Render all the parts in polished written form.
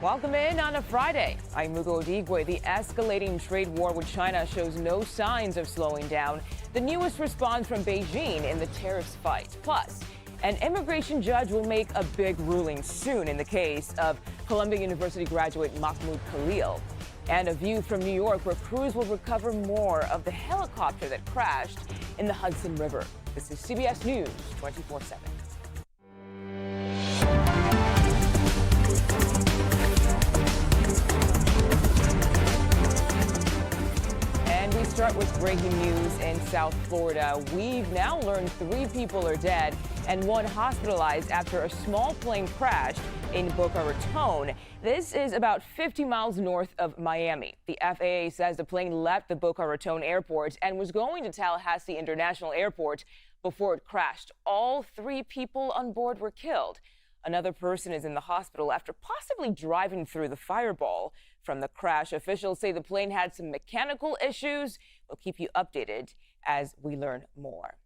Welcome in on a Friday. I'm Mugo Odigwe. The escalating trade war with China shows no signs of slowing down. The newest response from Beijing in the tariffs fight. Plus, an immigration judge will make a big ruling soon in the case of Columbia University graduate Mahmoud Khalil. And a view from New York where crews will recover more of the helicopter that crashed in the Hudson River. This is CBS News 24/7. Start with breaking news in South Florida. We've now learned 3 people are dead and 1 hospitalized after a small plane crashed in Boca Raton. This is about 50 miles north of Miami. The FAA says the plane left the Boca Raton airport and was going to Tallahassee International Airport before it crashed. All 3 people on board were killed. Another person is in the hospital after possibly driving through the fireball from the crash. Officials say the plane had some mechanical issues. We'll keep you updated as we learn more.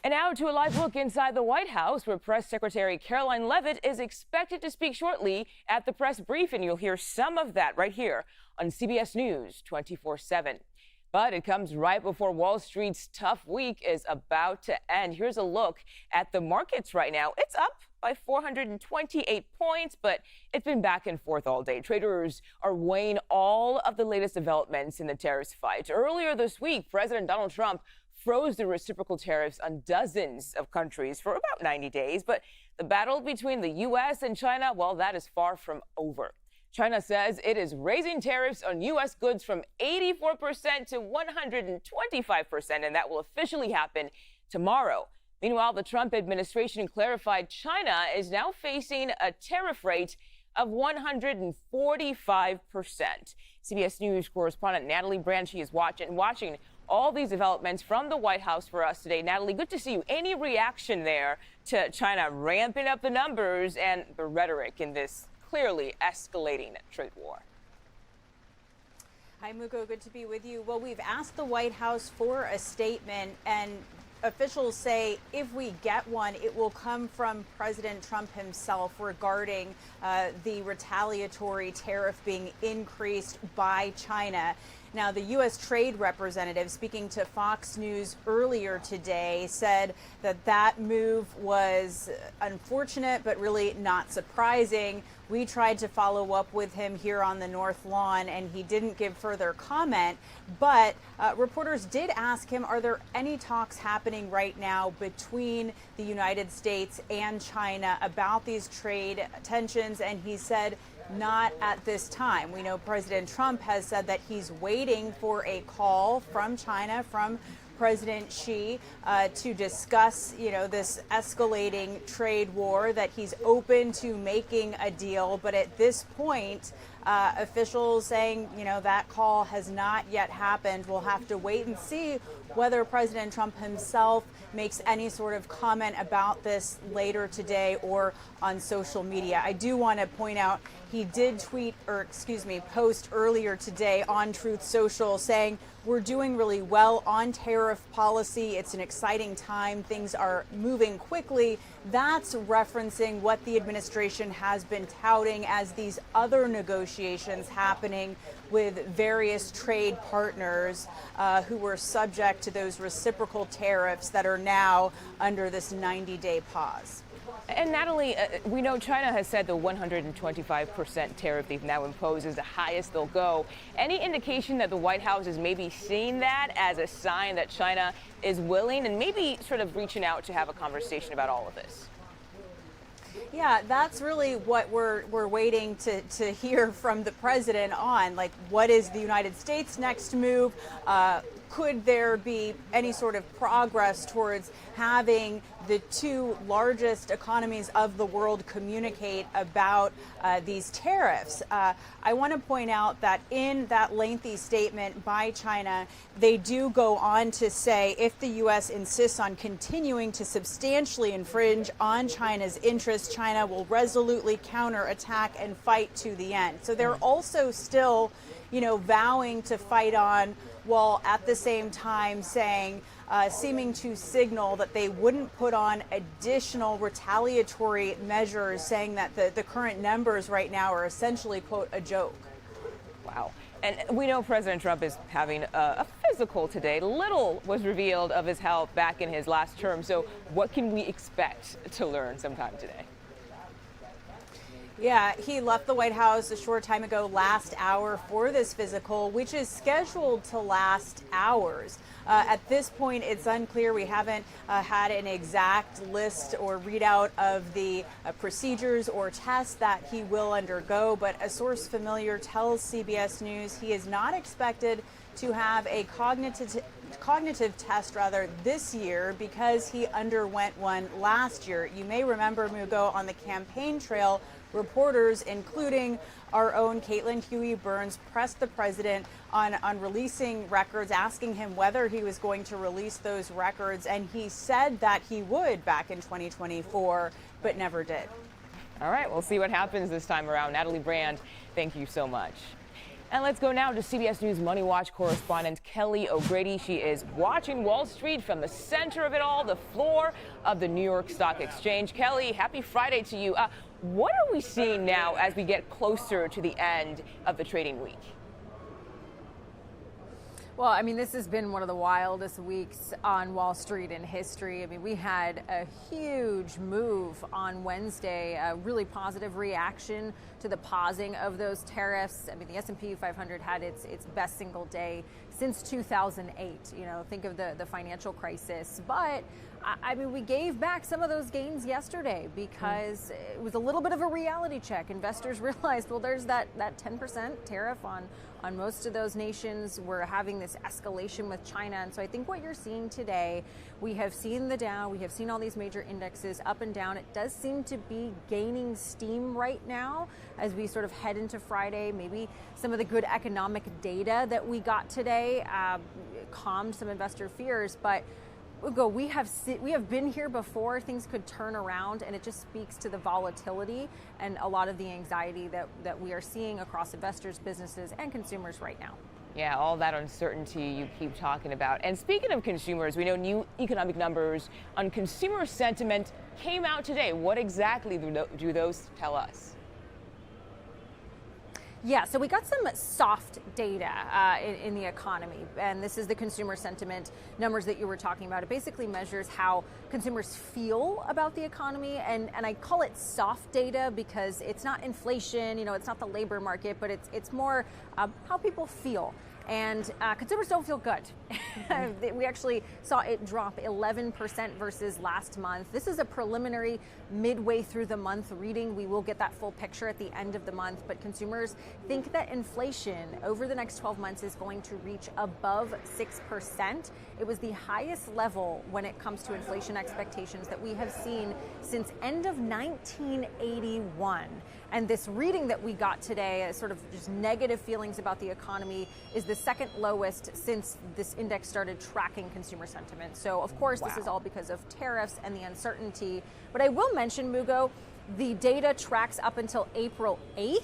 And now to a live look inside the White House, where Press Secretary Caroline Leavitt is expected to speak shortly at the press briefing. You'll hear some of that right here on CBS News 24/7. But it comes right before Wall Street's tough week is about to end. Here's a look at the markets right now. It's up by 428 points, but it's been back and forth all day. Traders are weighing all of the latest developments in the tariffs fight. Earlier this week, President Donald Trump froze the reciprocal tariffs on dozens of countries for about 90 days. But the battle between the U.S. and China, well, that is far from over. China says it is raising tariffs on U.S. goods from 84% to 125%, and that will officially happen tomorrow. Meanwhile, the Trump administration clarified China is now facing a tariff rate of 145%. CBS News correspondent Natalie Branche is watching all these developments from the White House for us today. Natalie, good to see you. Any reaction there to China ramping up the numbers and the rhetoric in this clearly escalating trade war? Hi, Mugo. Good to be with you. Well, we've asked the White House for a statement, and officials say if we get one, it will come from President Trump himself regarding the retaliatory tariff being increased by China. Now, the U.S. trade representative speaking to Fox News earlier today said that that move was unfortunate, but really not surprising. We tried to follow up with him here on the North Lawn, and he didn't give further comment. But reporters did ask him, are there any talks happening right now between the United States and China about these trade tensions? And he said, not at this time. We know President Trump has said that he's waiting for a call from China, from President Xi, to discuss, this escalating trade war, that he's open to making a deal. But at this point, officials saying, that call has not yet happened. We'll have to wait and see whether President Trump himself makes any sort of comment about this later today or on social media. I do want to point out he did post earlier today on Truth Social saying, we're doing really well on tariff policy. It's an exciting time. Things are moving quickly. That's referencing what the administration has been touting as these other negotiations happening with various trade partners who were subject to those reciprocal tariffs that are now under this 90-day pause. And Natalie, we know China has said the 125% tariff they've now imposed is the highest they'll go. Any indication that the White House is maybe seeing that as a sign that China is willing and maybe sort of reaching out to have a conversation about all of this? Yeah, that's really what we're waiting to hear from the president on. Like, what is the United States' next move? Could there be any sort of progress towards having the 2 largest economies of the world communicate about these tariffs? I want to point out that in that lengthy statement by China, they do go on to say if the U.S. insists on continuing to substantially infringe on China's interests, China will resolutely counterattack and fight to the end. So they're also still, vowing to fight on, while at the same time saying seeming to signal that they wouldn't put on additional retaliatory measures, saying that the current numbers right now are essentially, quote, a joke. Wow. And we know President Trump is having a physical today. Little was revealed of his health back in his last term. So what can we expect to learn sometime today? Yeah, he left the White House a short time ago, last hour, for this physical, which is scheduled to last hours. At this point, it's unclear. We haven't had an exact list or readout of the procedures or tests that he will undergo, but a source familiar tells CBS News he is not expected to have a cognitive test this year because he underwent one last year. You may remember, Mugo, on the campaign trail, reporters, including our own Caitlin Huey-Burns, pressed the president on releasing records, asking him whether he was going to release those records, and he said that he would back in 2024, but never did. All right, we'll see what happens this time around. Natalie Brand, thank you so much. And let's go now to CBS News Money Watch correspondent Kelly O'Grady. She is watching Wall Street from the center of it all, the floor of the New York Stock Exchange. Kelly, happy Friday to you. What are we seeing now as we get closer to the end of the trading week? Well, I mean, this has been one of the wildest weeks on Wall Street in history. I mean, we had a huge move on Wednesday, a really positive reaction to the pausing of those tariffs. I mean, the S&P 500 had its best single day since 2008. You know, think of the financial crisis. But I mean, we gave back some of those gains yesterday because it was a little bit of a reality check. Investors realized, well, there's that 10% tariff on most of those nations. We're having this escalation with China. And so I think what you're seeing today, we have seen the Dow, we have seen all these major indexes up and down. It does seem to be gaining steam right now as we sort of head into Friday. Maybe some of the good economic data that we got today calmed some investor fears, but Ugo, we have been here before. Things could turn around, and it just speaks to the volatility and a lot of the anxiety that we are seeing across investors, businesses, and consumers right now. Yeah, all that uncertainty you keep talking about. And speaking of consumers, we know new economic numbers on consumer sentiment came out today. What exactly do those tell us? Yeah, so we got some soft data in the economy, and this is the consumer sentiment numbers that you were talking about. It basically measures how consumers feel about the economy, and I call it soft data because it's not inflation, you know, it's not the labor market, but it's more how people feel. And consumers don't feel good. We actually saw it drop 11% versus last month. This is a preliminary midway through the month reading. We will get that full picture at the end of the month, but consumers think that inflation over the next 12 months is going to reach above 6%. It was the highest level when it comes to inflation expectations that we have seen since end of 1981. And this reading that we got today, sort of just negative feelings about the economy, is the second lowest since this index started tracking consumer sentiment. So, of course, This is all because of tariffs and the uncertainty. But I will mention, Mugo, the data tracks up until April 8th.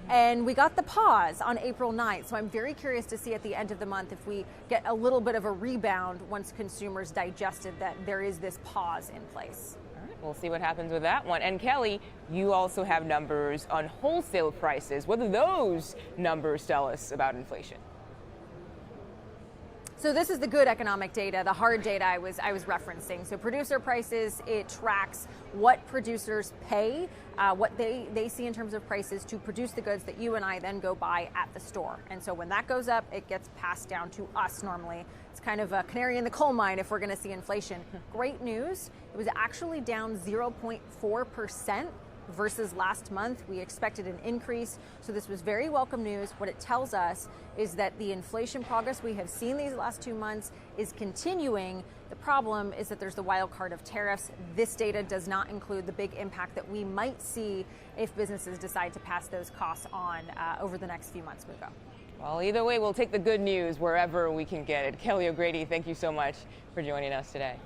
And we got the pause on April 9th. So I'm very curious to see at the end of the month if we get a little bit of a rebound once consumers digested that there is this pause in place. We'll see what happens with that one. And Kelly, you also have numbers on wholesale prices. What do those numbers tell us about inflation? So this is the good economic data, the hard data I was referencing. So producer prices, it tracks what producers pay, what they see in terms of prices to produce the goods that you and I then go buy at the store. And so when that goes up, it gets passed down to us normally. It's kind of a canary in the coal mine if we're going to see inflation. Great news, it was actually down 0.4%. versus last month. We expected an increase, so this was very welcome news. What it tells us is that the inflation progress we have seen these last 2 months is continuing. The problem is that there's the wild card of tariffs. This data does not include the big impact that we might see if businesses decide to pass those costs on over the next few months, Mugo. Well, either way, we'll take the good news wherever we can get it. Kelly O'Grady, thank you so much for joining us today.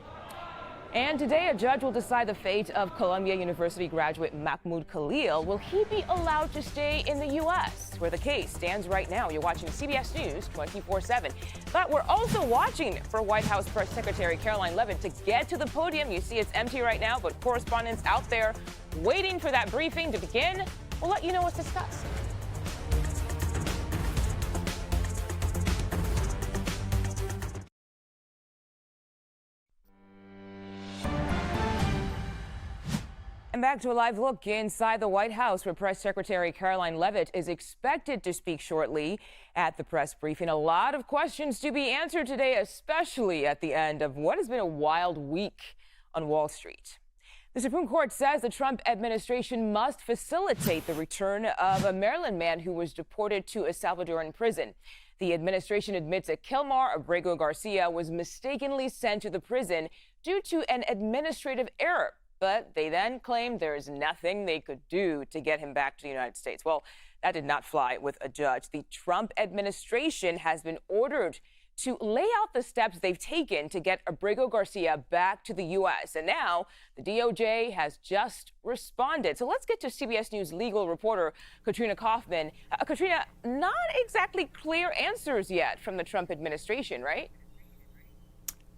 And today, a judge will decide the fate of Columbia University graduate Mahmoud Khalil. Will he be allowed to stay in the U.S., where the case stands right now? You're watching CBS News 24/7. But we're also watching for White House Press Secretary Caroline Leavitt to get to the podium. You see it's empty right now, but correspondents out there waiting for that briefing to begin. We'll let you know what's discussed. And back to a live look inside the White House, where Press Secretary Caroline Leavitt is expected to speak shortly at the press briefing. A lot of questions to be answered today, especially at the end of what has been a wild week on Wall Street. The Supreme Court says the Trump administration must facilitate the return of a Maryland man who was deported to a Salvadoran prison. The administration admits that Kilmar Abrego Garcia was mistakenly sent to the prison due to an administrative error. But they then claimed there's nothing they could do to get him back to the United States. Well, that did not fly with a judge. The Trump administration has been ordered to lay out the steps they've taken to get Abrego Garcia back to the U.S. And now the DOJ has just responded. So let's get to CBS News legal reporter Katrina Kaufman. Katrina, not exactly clear answers yet from the Trump administration, right?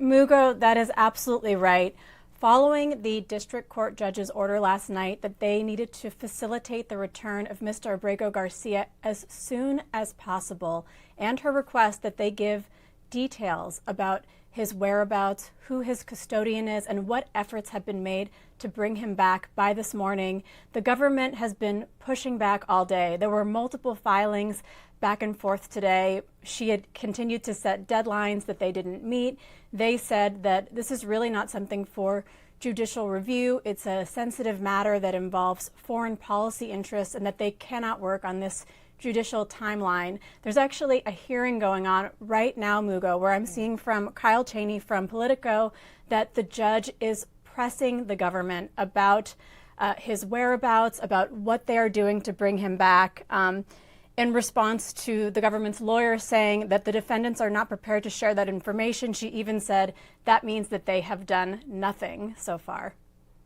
Mugo, that is absolutely right. Following the district court judge's order last night that they needed to facilitate the return of Mr. Abrego Garcia as soon as possible, and her request that they give details about his whereabouts, who his custodian is, and what efforts have been made to bring him back by this morning, the government has been pushing back all day. There were multiple filings back and forth today. She had continued to set deadlines that they didn't meet. They said that this is really not something for judicial review. It's a sensitive matter that involves foreign policy interests and that they cannot work on this judicial timeline. There's actually a hearing going on right now, Mugo, where I'm seeing from Kyle Cheney from Politico that the judge is pressing the government about his whereabouts, about what they are doing to bring him back. In response to the government's lawyer saying that the defendants are not prepared to share that information, she even said that means that they have done nothing so far.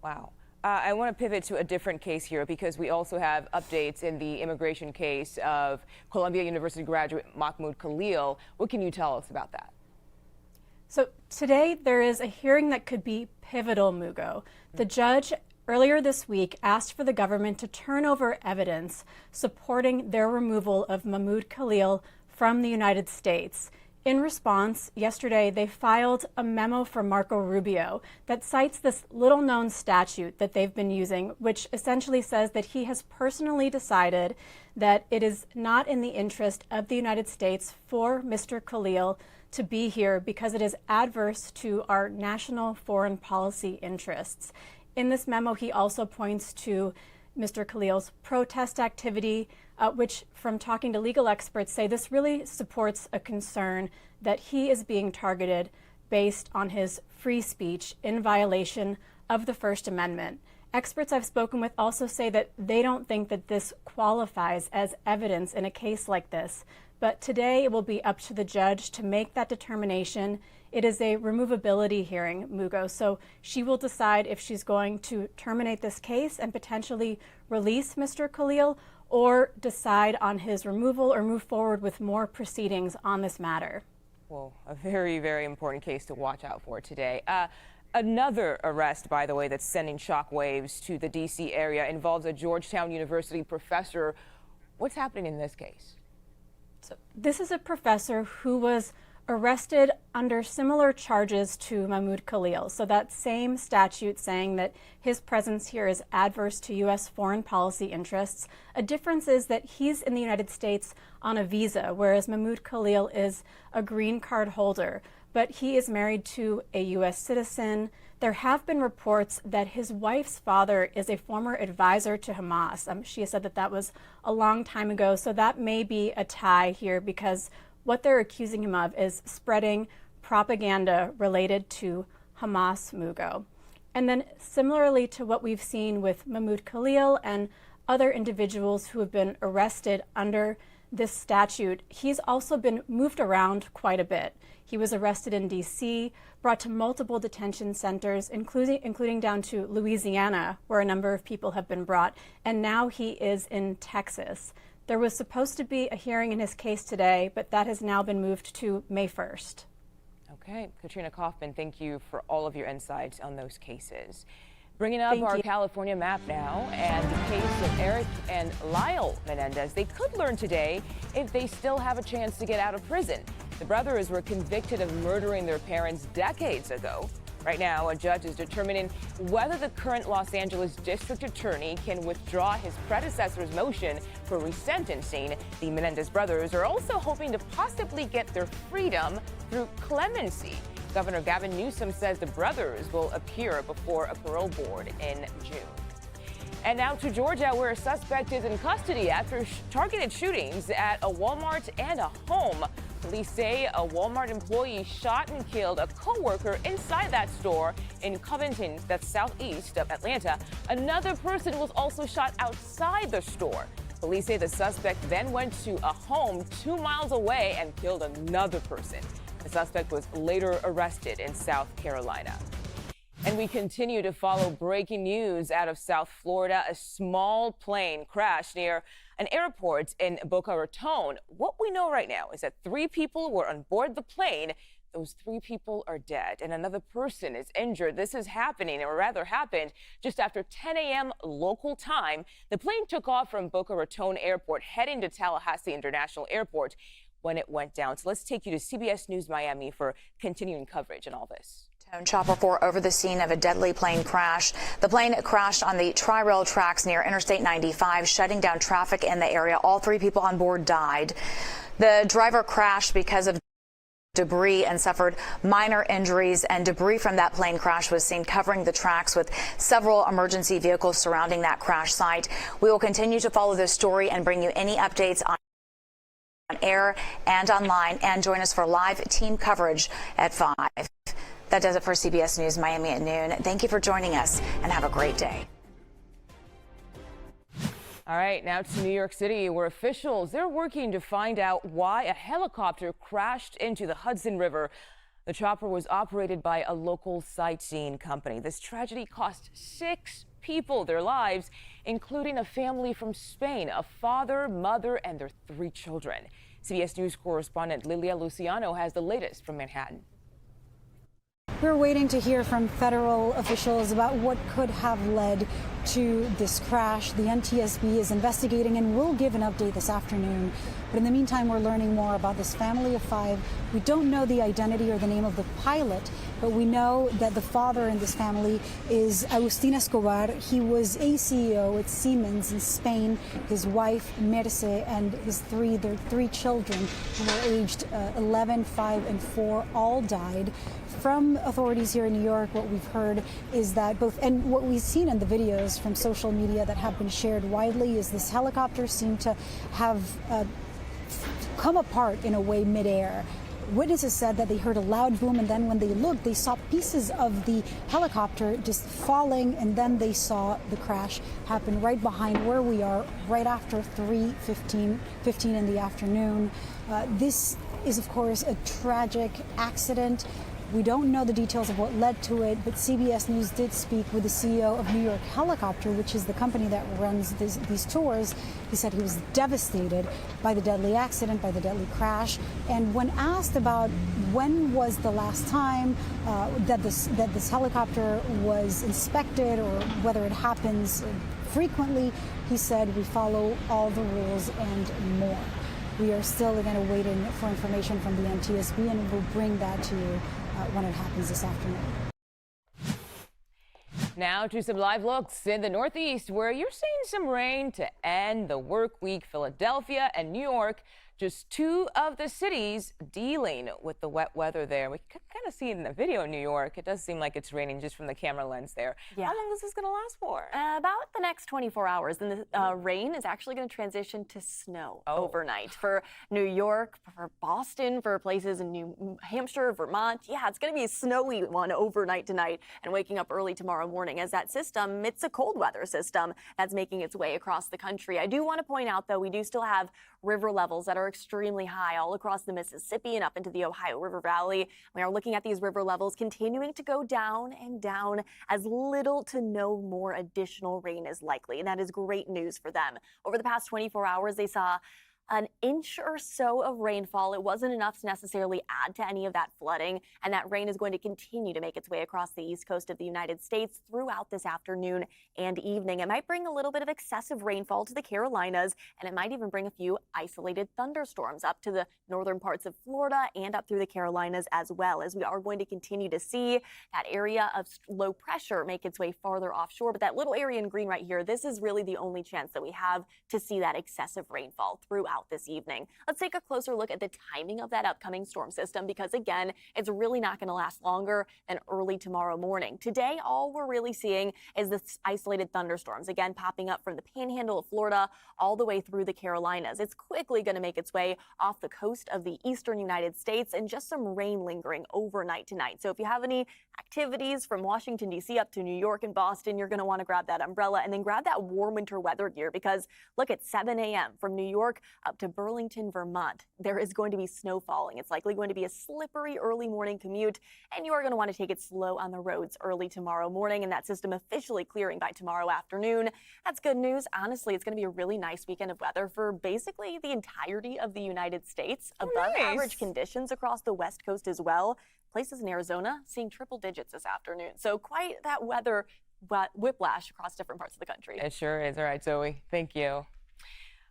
Wow. I want to pivot to a different case here because we also have updates in the immigration case of Columbia University graduate Mahmoud Khalil. What can you tell us about that? So today there is a hearing that could be pivotal, Mugo. The judge earlier this week asked for the government to turn over evidence supporting their removal of Mahmoud Khalil from the United States. In response, yesterday they filed a memo from Marco Rubio that cites this little-known statute that they've been using, which essentially says that he has personally decided that it is not in the interest of the United States for Mr. Khalil to be here because it is adverse to our national foreign policy interests. In this memo, he also points to Mr. Khalil's protest activity, which, from talking to legal experts, say this really supports a concern that he is being targeted based on his free speech in violation of the First Amendment. Experts I've spoken with also say that they don't think that this qualifies as evidence in a case like this. But today it will be up to the judge to make that determination. It is a removability hearing, Mugo, so she will decide if she's going to terminate this case and potentially release Mr. Khalil or decide on his removal or move forward with more proceedings on this matter. Well, a very, very important case to watch out for today. Another arrest, by the way, that's sending shockwaves to the D.C. area involves a Georgetown University professor. What's happening in this case? So this is a professor who was arrested under similar charges to Mahmoud Khalil. So that same statute saying that his presence here is adverse to U.S. foreign policy interests. A difference is that he's in the United States on a visa, whereas Mahmoud Khalil is a green card holder. But he is married to a U.S. citizen. There have been reports that his wife's father is a former advisor to Hamas. She has said that that was a long time ago, so that may be a tie here because what they're accusing him of is spreading propaganda related to Hamas, Mugo. And then similarly to what we've seen with Mahmoud Khalil and other individuals who have been arrested under this statute, he's also been moved around quite a bit. He was arrested in D.C., brought to multiple detention centers, including down to Louisiana, where a number of people have been brought, and now he is in Texas. There was supposed to be a hearing in his case today, but that has now been moved to May 1st. Okay, Katrina Kaufman, thank you for all of your insights on those cases. Bringing up our California map now, and the case of Eric and Lyle Menendez. They could learn today if they still have a chance to get out of prison. The brothers were convicted of murdering their parents decades ago. Right now, a judge is determining whether the current Los Angeles district attorney can withdraw his predecessor's motion for resentencing. The Menendez brothers are also hoping to possibly get their freedom through clemency. Governor Gavin Newsom says the brothers will appear before a parole board in June. And now to Georgia, where a suspect is in custody after targeted shootings at a Walmart and a home. Police say a Walmart employee shot and killed a co-worker inside that store in Covington, that's southeast of Atlanta. Another person was also shot outside the store. Police say the suspect then went to a home 2 miles away and killed another person. The suspect was later arrested in South Carolina. And we continue to follow breaking news out of South Florida. A small plane crashed near an airport in Boca Raton. What we know right now is that 3 people were on board the plane. Those 3 people are dead, and another person is injured. This is happening, or rather happened, just after 10 a.m. local time. The plane took off from Boca Raton Airport, heading to Tallahassee International Airport when it went down. So let's take you to CBS News Miami for continuing coverage on all this. Chopper 4 over the scene of a deadly plane crash. The plane crashed on the Tri-Rail tracks near Interstate 95, shutting down traffic in the area. All 3 people on board died. The driver crashed because of debris and suffered minor injuries, and debris from that plane crash was seen covering the tracks, with several emergency vehicles surrounding that crash site. We will continue to follow this story and bring you any updates on air and online, and join us for live team coverage at 5. That does it for CBS News Miami at noon. Thank you for joining us, and have a great day. All right, now to New York City, where officials, they're working to find out why a helicopter crashed into the Hudson River. The chopper was operated by a local sightseeing company. This tragedy cost 6 people their lives, including a family from Spain, a father, mother, and their 3 children. CBS News correspondent Lilia Luciano has the latest from Manhattan. We're waiting to hear from federal officials about what could have led to this crash. The NTSB is investigating and will give an update this afternoon. But in the meantime, we're learning more about this family of 5. We don't know the identity or the name of the pilot, but we know that the father in this family is Agustin Escobar. He was a CEO at Siemens in Spain. His wife, Merce, and their 3 children, who were aged 11, 5, and 4, all died. From authorities here in New York, what we've heard is that and what we've seen in the videos from social media that have been shared widely, is this helicopter seemed to have come apart in a way midair. Witnesses said that they heard a loud boom, and then when they looked, they saw pieces of the helicopter just falling, and then they saw the crash happen right behind where we are, right after 3:15 in the afternoon. This is, of course, a tragic accident. We don't know the details of what led to it, but CBS News did speak with the CEO of New York Helicopter, which is the company that runs these tours. He said he was devastated by the deadly accident, by the deadly crash. And when asked about when was the last time that this helicopter was inspected, or whether it happens frequently, he said, "We follow all the rules and more." We are still again waiting for information from the NTSB, and we'll bring that to you when it happens this afternoon. Now to some live looks in the Northeast, where you're seeing some rain to end the work week. Philadelphia and New York just two of the cities dealing with the wet weather there. We can kind of see it in the video in New York. It does seem like it's raining just from the camera lens there. Yeah. How long is this going to last for? About the next 24 hours. Then the rain is actually going to transition to snow overnight for New York, for Boston, for places in New Hampshire, Vermont. Yeah, it's going to be a snowy one overnight tonight and waking up early tomorrow morning as that system, it's a cold weather system that's making its way across the country. I do want to point out, though, we do still have river levels that are extremely high all across the Mississippi and up into the Ohio River Valley. We are looking at these river levels continuing to go down and down as little to no more additional rain is likely. And that is great news for them. Over the past 24 hours, they saw an inch or so of rainfall. It wasn't enough to necessarily add to any of that flooding, and that rain is going to continue to make its way across the east coast of the United States throughout this afternoon and evening. It might bring a little bit of excessive rainfall to the Carolinas, and it might even bring a few isolated thunderstorms up to the northern parts of Florida and up through the Carolinas as well, as we are going to continue to see that area of low pressure make its way farther offshore. But that little area in green right here, this is really the only chance that we have to see that excessive rainfall throughout this evening. Let's take a closer look at the timing of that upcoming storm system, because again, it's really not going to last longer than early tomorrow morning. Today, all we're really seeing is this isolated thunderstorms, again, popping up from the panhandle of Florida all the way through the Carolinas. It's quickly going to make its way off the coast of the eastern United States, and just some rain lingering overnight tonight. So if you have any activities from Washington, D.C. up to New York and Boston, you're going to want to grab that umbrella and then grab that warm winter weather gear, because look, at 7 a.m. from New York up to Burlington, Vermont, there is going to be snow falling. It's likely going to be a slippery early morning commute, and you are going to want to take it slow on the roads early tomorrow morning, and that system officially clearing by tomorrow afternoon. That's good news. Honestly, it's going to be a really nice weekend of weather for basically the entirety of the United States. Above average conditions across the West Coast as well. Places in Arizona seeing triple digits this afternoon. So quite that weather whiplash across different parts of the country. It sure is. All right, Zoe, thank you.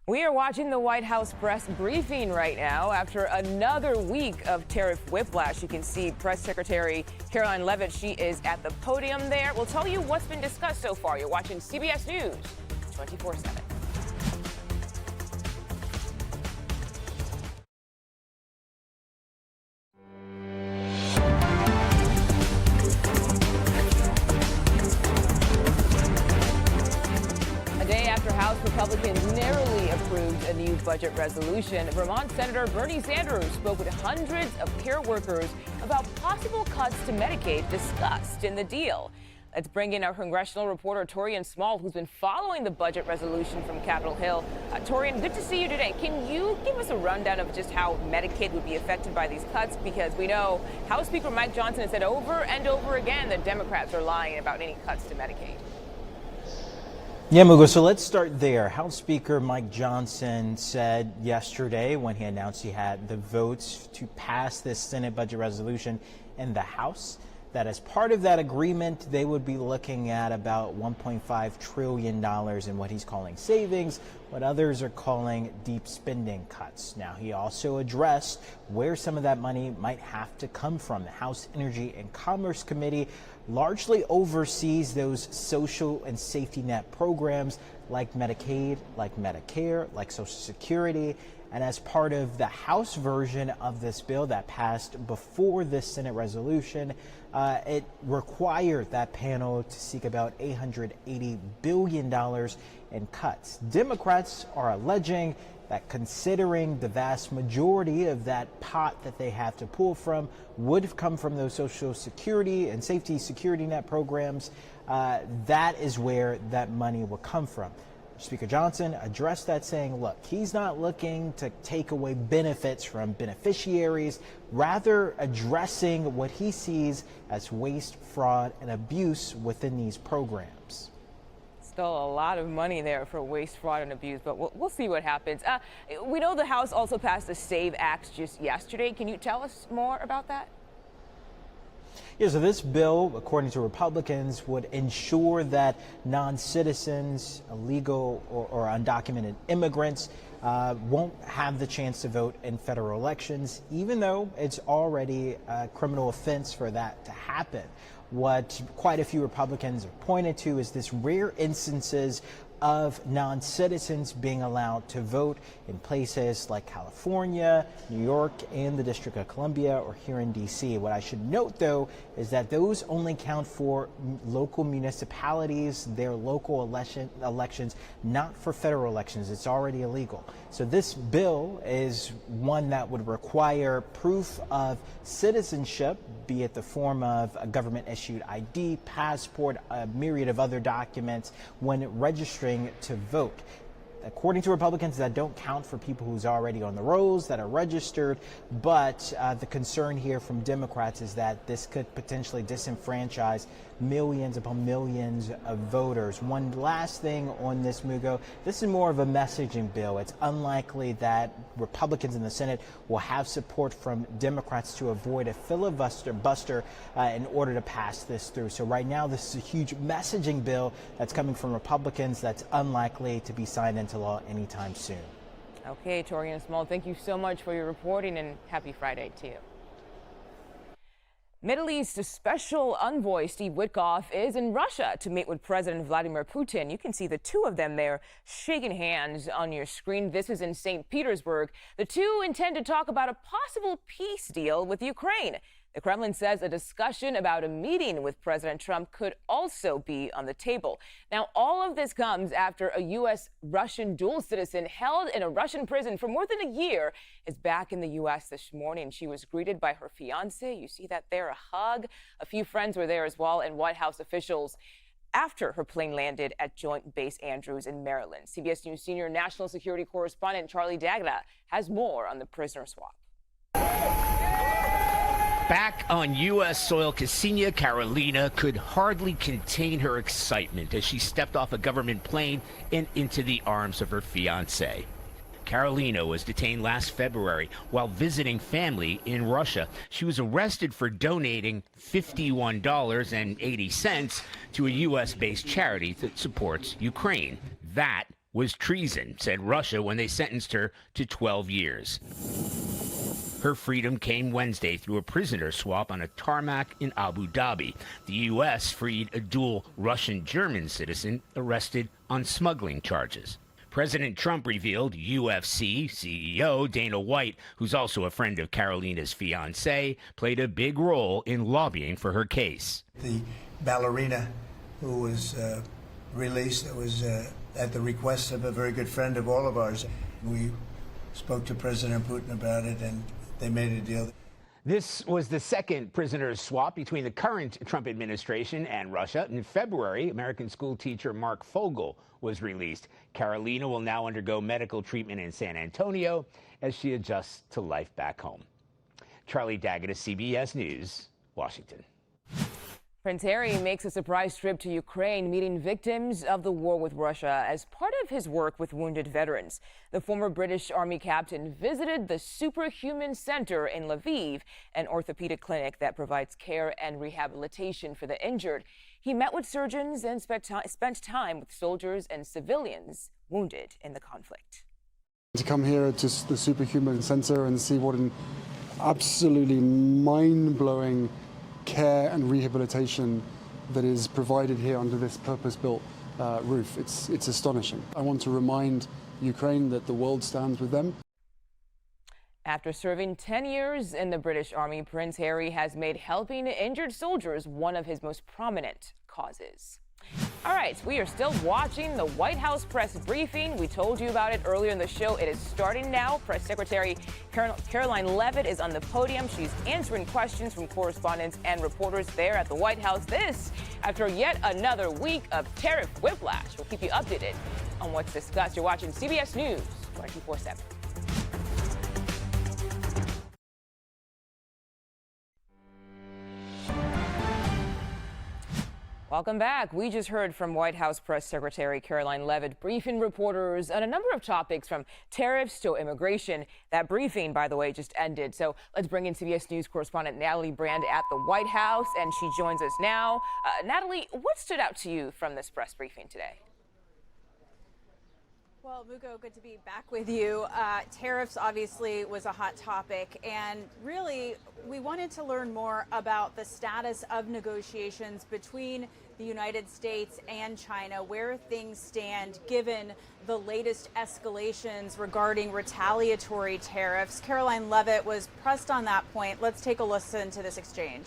We are watching the White House press briefing right now after another week of tariff whiplash. You can see Press Secretary Caroline Leavitt. She is at the podium there. We'll tell you what's been discussed so far. You're watching CBS News 24/7. House Republicans narrowly approved a new budget resolution. Vermont Senator Bernie Sanders spoke with hundreds of care workers about possible cuts to Medicaid discussed in the deal. Let's bring in our congressional reporter, Torian Small, who's been following the budget resolution from Capitol Hill. Torian, good to see you today. Can you give us a rundown of just how Medicaid would be affected by these cuts? Because we know House Speaker Mike Johnson has said over and over again that Democrats are lying about any cuts to Medicaid. Yeah, Mugo, so let's start there. House Speaker Mike Johnson said yesterday, when he announced he had the votes to pass this Senate budget resolution in the House, that as part of that agreement, they would be looking at about $1.5 trillion in what he's calling savings, what others are calling deep spending cuts. Now, he also addressed where some of that money might have to come from. The House Energy and Commerce Committee largely oversees those social and safety net programs like Medicaid, like Medicare, like Social Security. And as part of the House version of this bill that passed before this Senate resolution, it required that panel to seek about $880 billion in cuts. Democrats are alleging that considering the vast majority of that pot that they have to pull from would have come from those Social Security and safety security net programs, that is where that money will come from. Speaker Johnson addressed that, saying, look, he's not looking to take away benefits from beneficiaries, rather addressing what he sees as waste, fraud, and abuse within these programs. Still a lot of money there for waste, fraud, and abuse, but we'll see what happens. We know the House also passed the SAVE Act just yesterday. Can you tell us more about that? Yeah, so this bill, according to Republicans, would ensure that non-citizens, illegal or undocumented immigrants won't have the chance to vote in federal elections, even though it's already a criminal offense for that to happen. What quite a few Republicans have pointed to is this rare instances of non-citizens being allowed to vote in places like California, New York, and the District of Columbia, or here in D.C. What I should note, though, is that those only count for local municipalities, their local elections, not for federal elections. It's already illegal. So this bill is one that would require proof of citizenship, be it the form of a government-issued ID, passport, a myriad of other documents, when registering to vote. According to Republicans, that don't count for people who's already on the rolls, that are registered. But the concern here from Democrats is that this could potentially disenfranchise millions upon millions of voters. One last thing on this, Mugo. This is more of a messaging bill. It's unlikely that Republicans in the Senate will have support from Democrats to avoid a filibuster in order to pass this through. So right now, this is a huge messaging bill that's coming from Republicans that's unlikely to be signed into law anytime soon. Okay, Torian Small, thank you so much for your reporting, and happy Friday to you. Middle East Special Envoy Steve Witkoff is in Russia to meet with President Vladimir Putin. You can see the two of them there shaking hands on your screen. This is in St. Petersburg. The two intend to talk about a possible peace deal with Ukraine. The Kremlin says a discussion about a meeting with President Trump could also be on the table. Now, all of this comes after a U.S.-Russian dual citizen held in a Russian prison for more than a year is back in the U.S. this morning. She was greeted by her fiance. You see that there, a hug. A few friends were there as well, and White House officials after her plane landed at Joint Base Andrews in Maryland. CBS News senior national security correspondent Charlie D'Agata has more on the prisoner swap. Back on U.S. soil, Ksenia Carolina could hardly contain her excitement as she stepped off a government plane and into the arms of her fiancé. Carolina was detained last February while visiting family in Russia. She was arrested for donating $51.80 to a U.S.-based charity that supports Ukraine. That was treason, said Russia when they sentenced her to 12 years. Her freedom came Wednesday through a prisoner swap on a tarmac in Abu Dhabi. The U.S. freed a dual Russian-German citizen arrested on smuggling charges. President Trump revealed UFC CEO Dana White, who's also a friend of Carolina's fiancé, played a big role in lobbying for her case. The ballerina who was released was at the request of a very good friend of all of ours. We spoke to President Putin about it, and they made a deal. This was the second prisoners swap between the current Trump administration and Russia. In February, American school teacher Mark Fogel was released. Carolina will now undergo medical treatment in San Antonio as she adjusts to life back home. Charlie D'Agata, CBS News, Washington. Prince Harry makes a surprise trip to Ukraine, meeting victims of the war with Russia as part of his work with wounded veterans. The former British Army captain visited the Superhuman Center in Lviv, an orthopedic clinic that provides care and rehabilitation for the injured. He met with surgeons and spent time with soldiers and civilians wounded in the conflict. To come here to the Superhuman Center and see what an absolutely mind-blowing care and rehabilitation that is provided here under this purpose-built roof. It's astonishing. I want to remind Ukraine that the world stands with them. After serving 10 years in the British Army, Prince Harry has made helping injured soldiers one of his most prominent causes. All right, we are still watching the White House press briefing. We told you about it earlier in the show. It is starting now. Press Secretary Caroline Leavitt is on the podium. She's answering questions from correspondents and reporters there at the White House. This after yet another week of tariff whiplash. We'll keep you updated on what's discussed. You're watching CBS News 24/7. Welcome back. We just heard from White House Press Secretary Caroline Leavitt briefing reporters on a number of topics from tariffs to immigration. That briefing, by the way, just ended. So let's bring in CBS News correspondent Natalie Brand at the White House, and she joins us now. Natalie, what stood out to you from this press briefing today? Well, Mugo, good to be back with you. Tariffs obviously was a hot topic, and really we wanted to learn more about the status of negotiations between the United States and China, where things stand given the latest escalations regarding retaliatory tariffs. Caroline Levitt was pressed on that point. Let's take a listen to this exchange.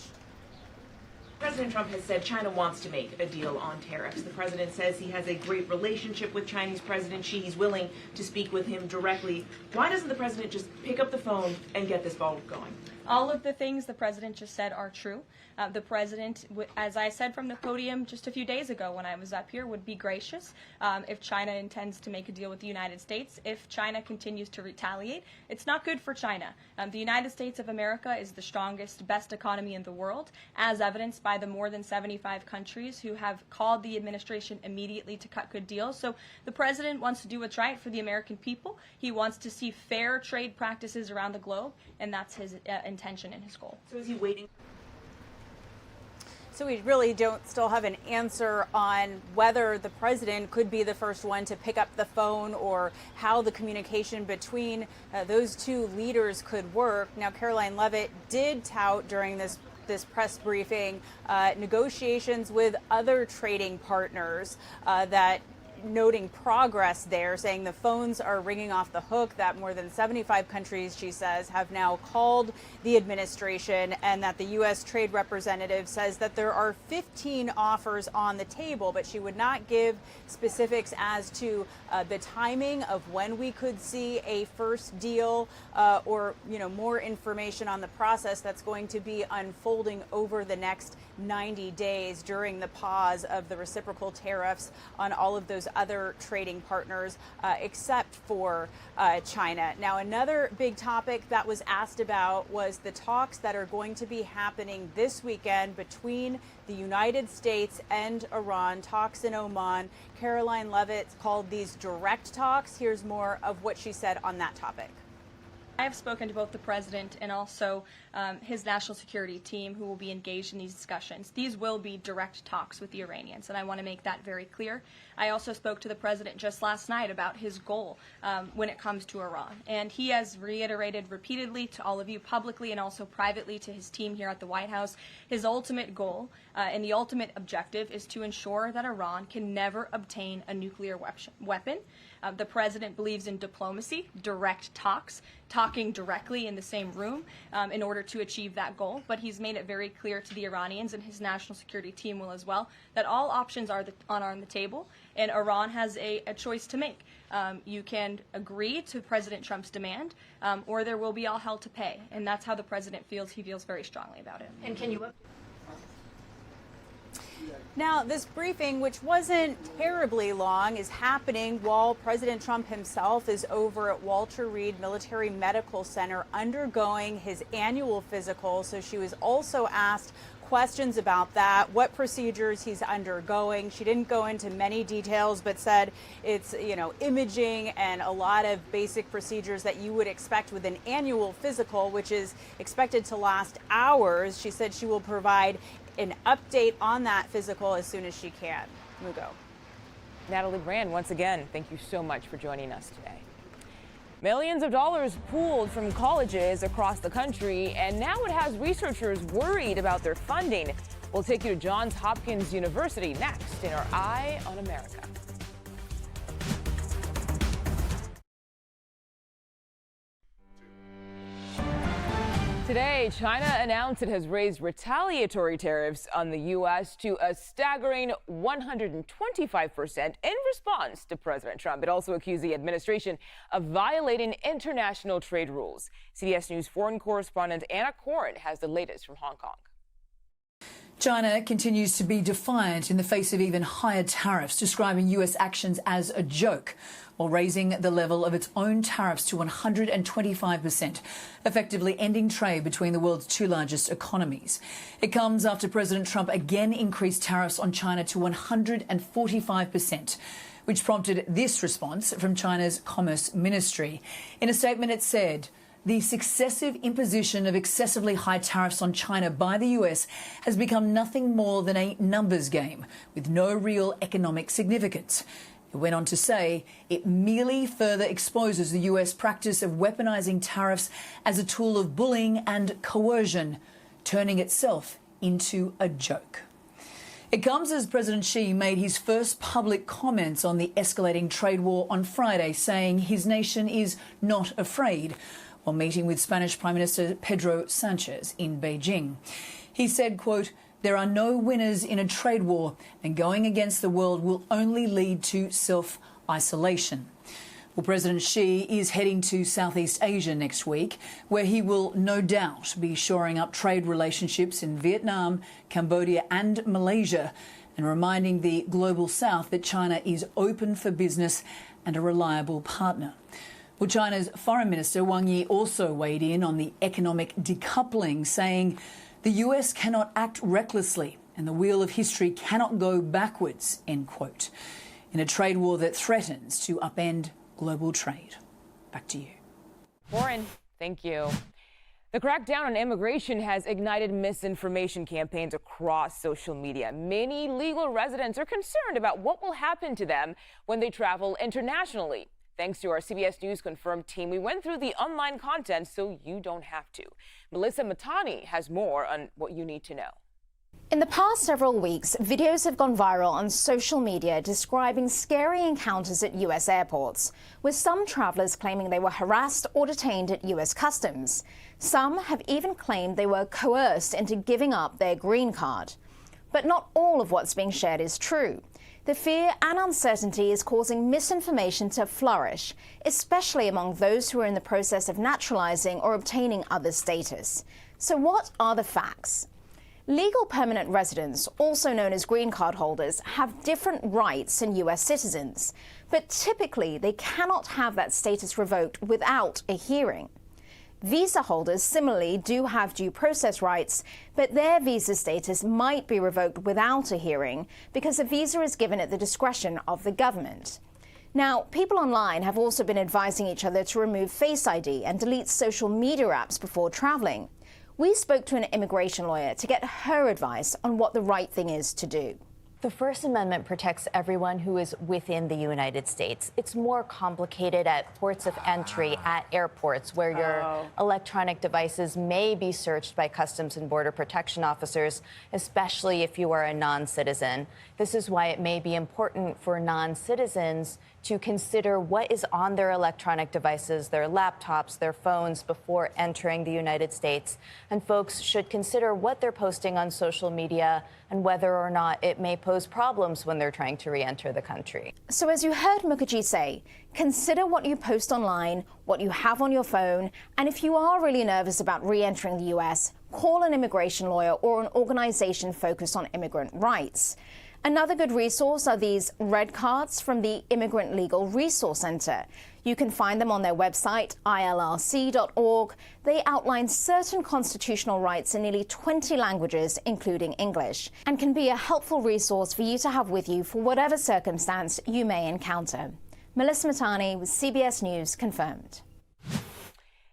President Trump has said China wants to make a deal on tariffs. The president says he has a great relationship with Chinese President Xi. He's willing to speak with him directly. Why doesn't the president just pick up the phone and get this ball going? All of the things the president just said are true. The president, as I said from the podium just a few days ago when I was up here, would be gracious if China intends to make a deal with the United States. If China continues to retaliate, it's not good for China. The United States of America is the strongest, best economy in the world, as evidenced by the more than 75 countries who have called the administration immediately to cut good deals. So the president wants to do what's right for the American people. He wants to see fair trade practices around the globe, and that's his intention and his goal. So is he waiting? So we really don't still have an answer on whether the president could be the first one to pick up the phone or how the communication between those two leaders could work. Now, Caroline Levitt did tout during this press briefing negotiations with other trading partners that noting progress there, saying the phones are ringing off the hook, that more than 75 countries, she says, have now called the administration, and that the U.S. trade representative says that there are 15 offers on the table, but she would not give specifics as to the timing of when we could see a first deal or, more information on the process that's going to be unfolding over the next 90 days during the pause of the reciprocal tariffs on all of those other trading partners except for China. Now, another big topic that was asked about was the talks that are going to be happening this weekend between the United States and Iran, talks in Oman. Caroline Levitt called these direct talks. Here's more of what she said on that topic. I have spoken to both the president and also his national security team who will be engaged in these discussions. These will be direct talks with the Iranians, and I want to make that very clear. I also spoke to the president just last night about his goal when it comes to Iran, and he has reiterated repeatedly to all of you publicly and also privately to his team here at the White House, his ultimate goal and the ultimate objective is to ensure that Iran can never obtain a nuclear weapon. The president believes in diplomacy, direct talks, talking directly in the same room in order to achieve that goal. But he's made it very clear to the Iranians, and his national security team will as well, that all options are on the table, and Iran has a choice to make. You can agree to President Trump's demand, or there will be all hell to pay. And that's how the president feels. He feels very strongly about it. And can you... Now, this briefing, which wasn't terribly long, is happening while President Trump himself is over at Walter Reed Military Medical Center undergoing his annual physical. So she was also asked questions about that, what procedures he's undergoing. She didn't go into many details, but said it's, imaging and a lot of basic procedures that you would expect with an annual physical, which is expected to last hours. She said she will provide an update on that physical as soon as she can. Mugo. Natalie Brand, once again, thank you so much for joining us today. Millions of dollars pooled from colleges across the country, and now it has researchers worried about their funding. We'll take you to Johns Hopkins University next in our Eye on America. Today, China announced it has raised retaliatory tariffs on the U.S. to a staggering 125% in response to President Trump. It also accused the administration of violating international trade rules. CBS News foreign correspondent Anna Corin has the latest from Hong Kong. China continues to be defiant in the face of even higher tariffs, describing U.S. actions as a joke, while raising the level of its own tariffs to 125%, effectively ending trade between the world's two largest economies. It comes after President Trump again increased tariffs on China to 145%, which prompted this response from China's Commerce Ministry. In a statement, it said, "The successive imposition of excessively high tariffs on China by the U.S. has become nothing more than a numbers game with no real economic significance." It went on to say it merely further exposes the U.S. practice of weaponizing tariffs as a tool of bullying and coercion, turning itself into a joke. It comes as President Xi made his first public comments on the escalating trade war on Friday, saying his nation is not afraid, while meeting with Spanish Prime Minister Pedro Sanchez in Beijing. He said, quote, "There are no winners in a trade war, and going against the world will only lead to self-isolation." Well, President Xi is heading to Southeast Asia next week, where he will no doubt be shoring up trade relationships in Vietnam, Cambodia and Malaysia, and reminding the global south that China is open for business and a reliable partner. Well, China's Foreign Minister Wang Yi also weighed in on the economic decoupling, saying the US cannot act recklessly and the wheel of history cannot go backwards, end quote, in a trade war that threatens to upend global trade. Back to you. Warren, thank you. The crackdown on immigration has ignited misinformation campaigns across social media. Many legal residents are concerned about what will happen to them when they travel internationally. Thanks to our CBS News Confirmed team, we went through the online content so you don't have to. Melissa Matani has more on what you need to know. In the past several weeks, videos have gone viral on social media describing scary encounters at U.S. airports, with some travelers claiming they were harassed or detained at U.S. Customs. Some have even claimed they were coerced into giving up their green card. But not all of what's being shared is true. The fear and uncertainty is causing misinformation to flourish, especially among those who are in the process of naturalizing or obtaining other status. So what are the facts? Legal permanent residents, also known as green card holders, have different rights than U.S. citizens, but typically they cannot have that status revoked without a hearing. Visa holders similarly do have due process rights, but their visa status might be revoked without a hearing because a visa is given at the discretion of the government. Now, people online have also been advising each other to remove Face ID and delete social media apps before traveling. We spoke to an immigration lawyer to get her advice on what the right thing is to do. The First Amendment protects everyone who is within the United States. It's more complicated at ports of entry, at airports, where your electronic devices may be searched by Customs and Border Protection officers, especially if you are a non-citizen. This is why it may be important for non-citizens to consider what is on their electronic devices, their laptops, their phones, before entering the United States. And folks should consider what they're posting on social media and whether or not it may pose problems when they're trying to re-enter the country. So as you heard Mukherjee say, consider what you post online, what you have on your phone, and if you are really nervous about re-entering the US, call an immigration lawyer or an organization focused on immigrant rights. Another good resource are these red cards from the Immigrant Legal Resource Center. You can find them on their website, ilrc.org. They outline certain constitutional rights in nearly 20 languages, including English, and can be a helpful resource for you to have with you for whatever circumstance you may encounter. Melissa Matani with CBS News Confirmed.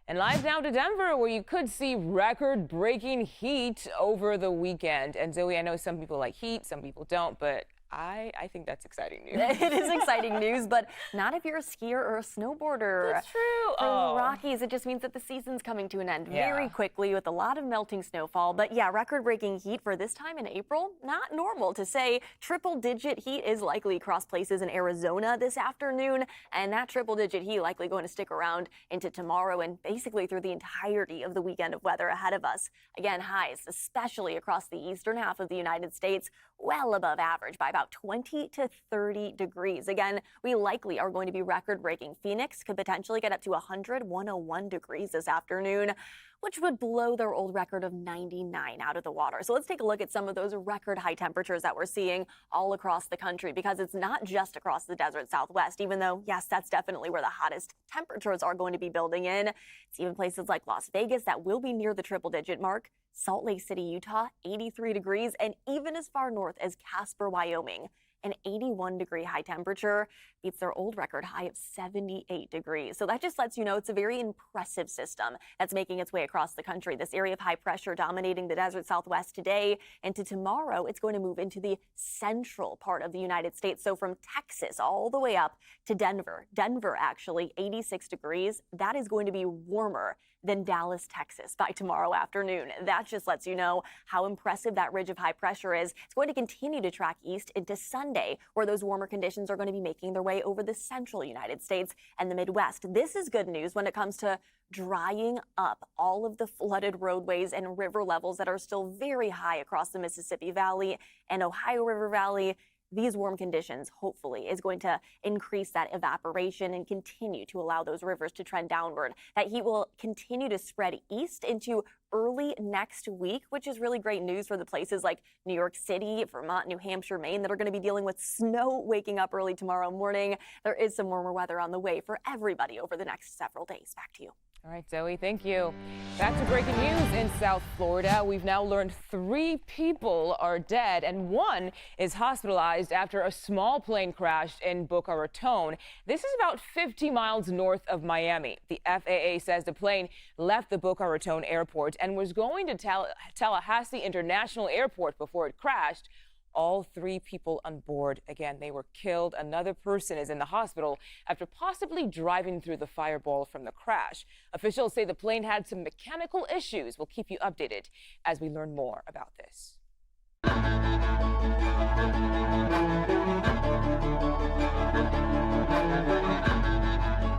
And live now to Denver, where you could see record-breaking heat over the weekend. And Zoe, I know some people like heat, some people don't, but I think that's exciting news. It is exciting news, but not if you're a skier or a snowboarder. That's true. For the Rockies, it just means that the season's coming to an end very quickly with a lot of melting snowfall. But yeah, record-breaking heat for this time in April, not normal to say. Triple-digit heat is likely across places in Arizona this afternoon, and that triple-digit heat likely going to stick around into tomorrow and basically through the entirety of the weekend of weather ahead of us. Again, highs, especially across the eastern half of the United States, well above average by about 20 to 30 degrees. Again, we likely are going to be record-breaking. Phoenix could potentially get up to 101 degrees this afternoon, which would blow their old record of 99 out of the water. So let's take a look at some of those record high temperatures that we're seeing all across the country, because it's not just across the desert Southwest, even though, yes, that's definitely where the hottest temperatures are going to be building in. It's even places like Las Vegas that will be near the triple-digit mark. Salt Lake City, Utah, 83 degrees, and even as far north as Casper, Wyoming, An 81-degree high temperature beats their old record high of 78 degrees. So that just lets you know it's a very impressive system that's making its way across the country. This area of high pressure dominating the desert Southwest today, and to tomorrow, it's going to move into the central part of the United States. So from Texas all the way up to Denver. Denver, actually, 86 degrees. That is going to be warmer than Dallas, Texas by tomorrow afternoon. That just lets you know how impressive that ridge of high pressure is. It's going to continue to track east into Sunday, where those warmer conditions are going to be making their way over the central United States and the Midwest. This is good news when it comes to drying up all of the flooded roadways and river levels that are still very high across the Mississippi Valley and Ohio River Valley. These warm conditions, hopefully, is going to increase that evaporation and continue to allow those rivers to trend downward. That heat will continue to spread east into early next week, which is really great news for the places like New York City, Vermont, New Hampshire, Maine that are going to be dealing with snow waking up early tomorrow morning. There is some warmer weather on the way for everybody over the next several days. Back to you. All right, Zoe, thank you. Back to breaking news in South Florida. We've now learned 3 people are dead and 1 is hospitalized after a small plane crashed in Boca Raton. This is about 50 miles north of Miami. The FAA says the plane left the Boca Raton airport and was going to Tallahassee International Airport before it crashed. All 3 people on board, again, they were killed. Another person is in the hospital after possibly driving through the fireball from the crash. Officials say the plane had some mechanical issues. We'll keep you updated as we learn more about this.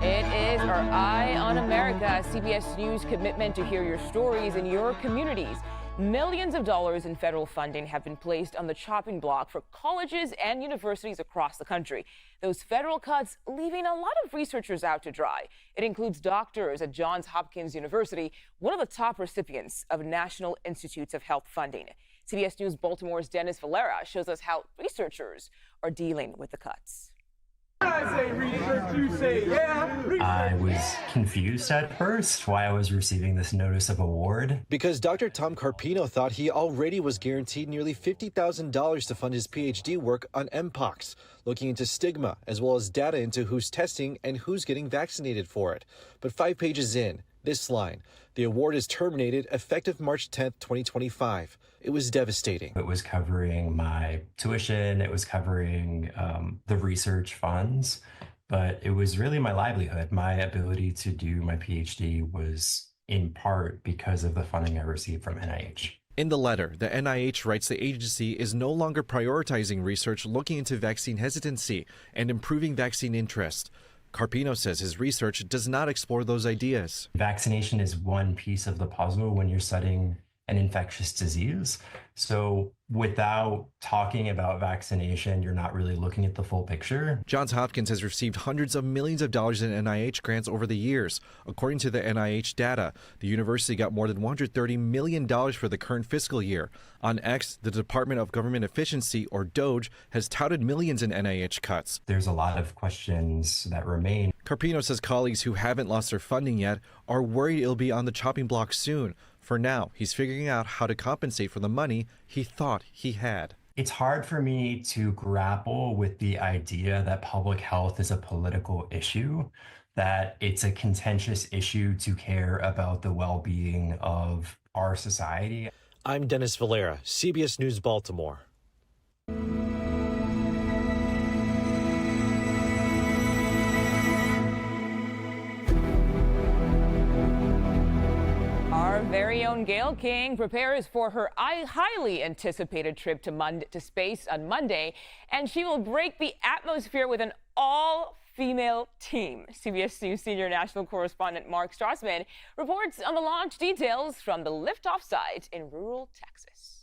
It is our Eye on America, CBS News commitment to hear your stories in your communities. Millions of dollars in federal funding have been placed on the chopping block for colleges and universities across the country. Those federal cuts leaving a lot of researchers out to dry. It includes doctors at Johns Hopkins University, one of the top recipients of National Institutes of Health funding. CBS News Baltimore's Dennis Valera shows us how researchers are dealing with the cuts. I say research, you say yeah. I was confused at first why I was receiving this notice of award. Because Dr. Tom Carpino thought he already was guaranteed nearly $50,000 to fund his PhD work on Mpox, looking into stigma as well as data into who's testing and who's getting vaccinated for it. But 5 pages in, this line: the award is terminated effective March 10th, 2025. It was devastating. It was covering my tuition, it was covering the research funds, but it was really my livelihood. My ability to do my PhD was in part because of the funding I received from NIH. In the letter, the NIH writes the agency is no longer prioritizing research looking into vaccine hesitancy and improving vaccine interest. Carpino says his research does not explore those ideas. Vaccination is one piece of the puzzle when you're studying an infectious disease. So without talking about vaccination, you're not really looking at the full picture. Johns Hopkins has received hundreds of millions of dollars in NIH grants over the years. According to the NIH data, the university got more than $130 million for the current fiscal year. On X, the Department of Government Efficiency, or DOGE, has touted millions in NIH cuts. There's a lot of questions that remain. Carpino says colleagues who haven't lost their funding yet are worried it'll be on the chopping block soon. For now, he's figuring out how to compensate for the money he thought he had. It's hard for me to grapple with the idea that public health is a political issue, that it's a contentious issue to care about the well-being of our society. I'm Dennis Valera, CBS News Baltimore. Our very own Gayle King prepares for her highly anticipated trip to space on Monday, and she will break the atmosphere with an all-female team. CBS News senior national correspondent Mark Strassman reports on the launch details from the liftoff site in rural Texas.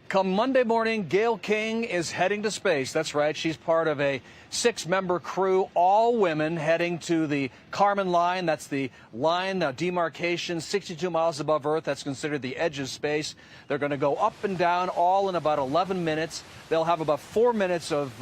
Come Monday morning, Gayle King is heading to space. That's right. She's part of a 6-member crew, all women, heading to the Kármán line. That's the line demarcation 62 miles above Earth. That's considered the edge of space. They're going to go up and down all in about 11 minutes. They'll have about 4 minutes of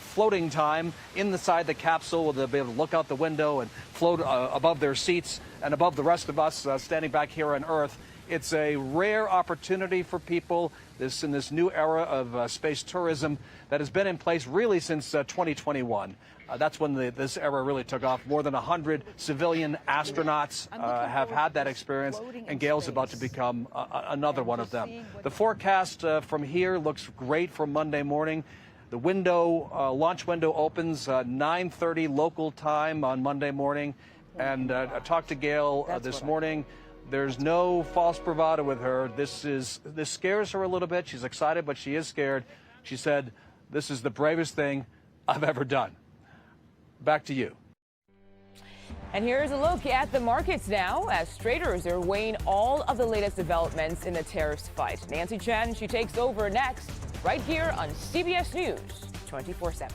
floating time inside the capsule. They'll be able to look out the window and float above their seats and above the rest of us standing back here on Earth. It's a rare opportunity for people in this new era of space tourism that has been in place really since 2021. That's when this era really took off. More than 100 civilian astronauts have had that experience, and Gayle's about to become another one of them. The forecast from here looks great for Monday morning. The launch window opens 9:30 local time on Monday morning. And I talked to Gayle this morning. There's no false bravado with her. This scares her a little bit. She's excited, but she is scared. She said, "This is the bravest thing I've ever done." Back to you. And here's a look at the markets now as traders are weighing all of the latest developments in the tariffs fight. Nancy Chen, she takes over next right here on CBS News 24/7.